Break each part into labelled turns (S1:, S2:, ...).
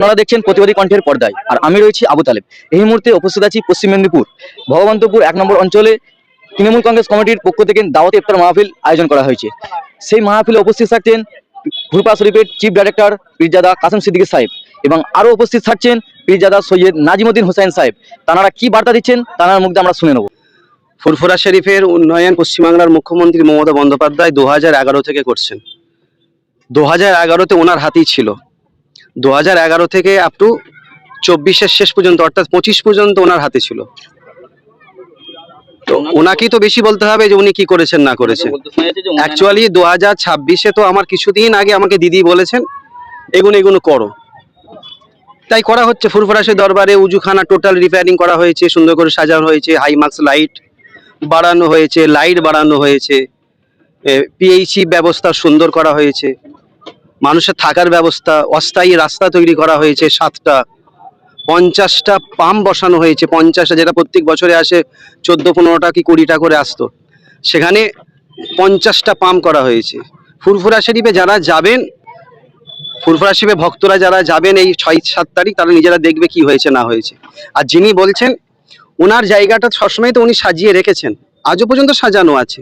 S1: আপনারা দেখছেন প্রতিবাদী কণ্ঠের পর্দায়, আর আমি রয়েছি আবু তালেব। এই মুহূর্তে উপস্থিত আছি পশ্চিম মেদিনীপুর ভগবন্তপুর 1 নম্বর অঞ্চলে তৃণমূল কংগ্রেস কমিটির পক্ষ থেকে দাওয়াত ইফতার মাহফিল আয়োজন করা হয়েছে। সেই মাহফিলে উপস্থিত থাকছেন ঘুরপা শরীফের চিফ ডাইরেক্টর পীরজাদা কাসেম সিদ্দিকী সাহেব এবং আরও উপস্থিত থাকছেন পীরজাদা সৈয়দ নাজিমুদ্দিন হোসেন সাহেব। তাঁরা কি বার্তা দিচ্ছেন তাঁর মুখে আমরা শুনে নেব।
S2: ফুরফুরা শরীফের উন্নয়ন পশ্চিমবাংলার মুখ্যমন্ত্রী মমতা বন্দ্যোপাধ্যায় 2011 থেকে করছেন। 2011-তে ওনার হাতেই ছিল। 2011 থেকে আপ টু 24-এর শেষ পর্যন্ত, অর্থাৎ 25 পর্যন্ত ওনার হাতে ছিল। তো ওনাকেই তো বেশি বলতে হবে যে উনি কি করেছেন না করেছেন। অ্যাকচুয়ালি 2026-এ তো আমার কিছুদিন আগে আমাকে দিদি বলেছেন এগুলো করো, তাই করা হচ্ছে। ফুরফুরা শরীফ দরবারে উজুখানা টোটাল রিপেয়ারিং করা হয়েছে, সুন্দর করে সাজানো হয়েছে, হাইমাক্স লাইট বাড়ানো হয়েছে, লাইট বাড়ানো হয়েছে, পিএইচই ব্যবস্থা সুন্দর করা হয়েছে, মানুষের থাকার ব্যবস্থা, অস্থায়ী রাস্তা তৈরি করা হয়েছে 7টা, 50টা পাম্প বসানো হয়েছে। 50টা, যেটা প্রত্যেক বছরে আসে 14-15টা কি 20টা করে আসতো, সেখানে 50টা পাম্প করা হয়েছে। ফুরফুরা শরীফে যারা যাবেন, ফুরফুরা শরীফে ভক্তরা যারা যাবেন এই 6-7 তারিখ, তারা নিজেরা দেখবে কি হয়েছে না হয়েছে। আর যিনি বলছেন ওনার জায়গাটা সবসময় তো উনি সাজিয়ে রেখেছেন, আজও পর্যন্ত সাজানো আছে।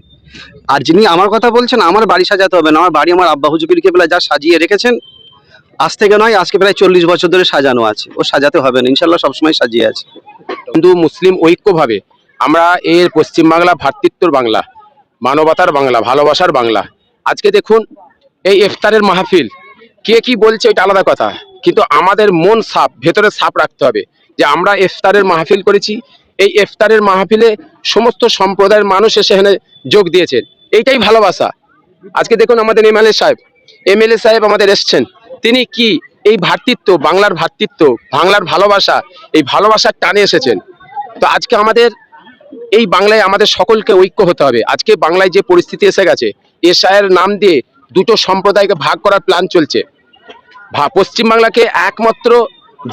S2: আর যিনি আমার কথা বলছেন, আমার বাড়ি সাজাতে হবে না, আমার বাড়ি আমার আব্বা হুজুর কেবলা যা সাজিয়ে রেখেছেন, আজ থেকে নয়, আজকে প্রায় 40 বছর ধরে সাজানো আছে, ও সাজাতে হবে না, ইনশাল্লাহ সবসময় সাজিয়ে আছে।
S3: হিন্দু মুসলিম ঐক্যভাবে আমরা এর পশ্চিমবাংলা ভ্রাতৃত্বর বাংলা, মানবতার বাংলা, ভালোবাসার বাংলা। আজকে দেখুন এই ইফতারের মাহফিল, কে কি বলছে এটা আলাদা কথা, কিন্তু আমাদের মন সাফ, ভেতরে সাফ রাখতে হবে যে আমরা ইফতারের মাহফিল করেছি। এই ইফতারের মাহফিলে সমস্ত সম্প্রদায়ের মানুষ এসে এখানে যোগ দিয়েছেন, এইটাই ভালোবাসা। আজকে দেখুন আমাদের এমএলএ সাহেব আমাদের এসছেন, তিনি কি এই ভ্রাতৃত্ব, বাংলার ভ্রাতৃত্ব, বাংলার ভালোবাসা, এই ভালোবাসার টানে এসেছেন। তো আজকে আমাদের এই বাংলায় আমাদের সকলকে ঐক্য হতে হবে। আজকে বাংলায় যে পরিস্থিতি এসে গেছে, এসআইয়ের নাম দিয়ে দুটো সম্প্রদায়কে ভাগ করার প্ল্যান চলছে। পশ্চিমবাংলাকে একমাত্র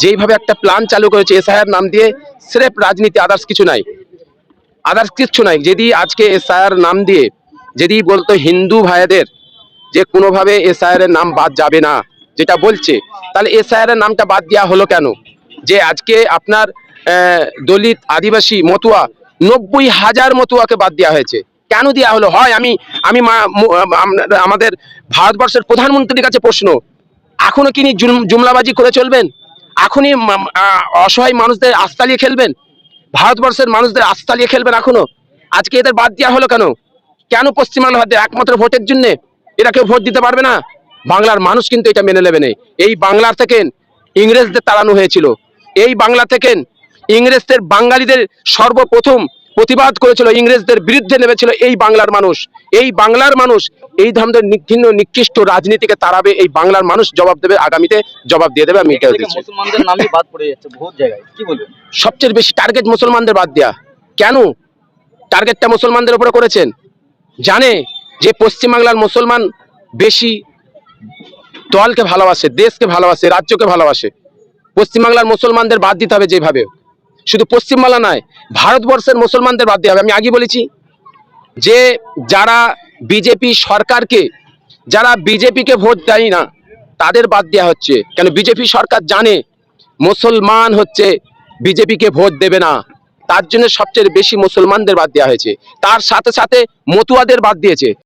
S3: যেইভাবে একটা প্ল্যান চালু করেছে এসআইয়ের নাম দিয়ে, স্রেফ রাজনীতি, আদার্স কিছু নাই। যদি আজকে এসআইয়ের নাম দিয়ে যদি বলতো হিন্দু ভাইদের যে কোনোভাবে এসআইয়ের নাম বাদ যাবে না, যেটা বলছে, তাহলে এসআইয়ের নামটা বাদ দেওয়া হলো কেন? যে আজকে আপনার দলিত, আদিবাসী, মতুয়া, 90,000 মতুয়াকে বাদ দেওয়া হয়েছে, কেন দেওয়া হলো? হয় আমি আমাদের ভারতবর্ষের প্রধানমন্ত্রীর কাছে প্রশ্ন, এখনো কি জুমলাবাজি করে চলবেন? এখনই অসহায় মানুষদের আস্থা নিয়ে খেলবেন? ভারতবর্ষের মানুষদের আস্থা নিয়ে খেলবেন এখনো? আজকে এদের বাদ দেওয়া হলো কেন পশ্চিমবাংলা বাদ? একমাত্র ভোটের জন্য এরা কেউ ভোট দিতে পারবে না? বাংলার মানুষ কিন্তু এটা মেনে নেবে না। এই বাংলা থেকে ইংরেজদের তাড়ানো হয়েছিল, এই বাংলা থেকে ইংরেজদের বাঙালিদের সর্বপ্রথম প্রতিবাদ করেছিল, ইংরেজদের বিরুদ্ধে নেমেছিল এই বাংলার মানুষ। এই বাংলার মানুষ এই ধরনের নিকৃষ্ট রাজনীতিকে তাড়াবে, এই বাংলার মানুষ জবাব দেবে, আগামীতে জবাব দিয়ে দেবে। আমি
S1: মুসলমানদের নামই বাদ পড়ে যাচ্ছে বহুত জায়গায়, কি বলবেন?
S3: সবচেয়ে বেশি টার্গেট মুসলমানদের বাদ দেয়া। কেন টার্গেটটা মুসলমানদের উপরে করেছেন? জানে যে পশ্চিমবাংলার মুসলমান বেশি দলকে ভালোবাসে, দেশকে ভালোবাসে, রাজ্যকে ভালোবাসে। পশ্চিমবাংলার মুসলমানদের বাদ দিতে হবে যেভাবে, শুধু পশ্চিমবাংলা নয়, ভারতবর্ষের মুসলমানদের বাদ দিতে হবে। আমি আগে বলেছি যে যারা বিজেপি সরকারকে, যারা বিজেপিকে ভোট দেয় না, তাদের বাদ দেওয়া হচ্ছে। কেন? বিজেপি সরকার জানে মুসলমান হচ্ছে বিজেপিকে ভোট দেবে না, তার জন্য সবচেয়ে বেশি মুসলমানদের বাদ দেওয়া হয়েছে। তার সাথে সাথে মতুয়াদের বাদ দিয়েছে।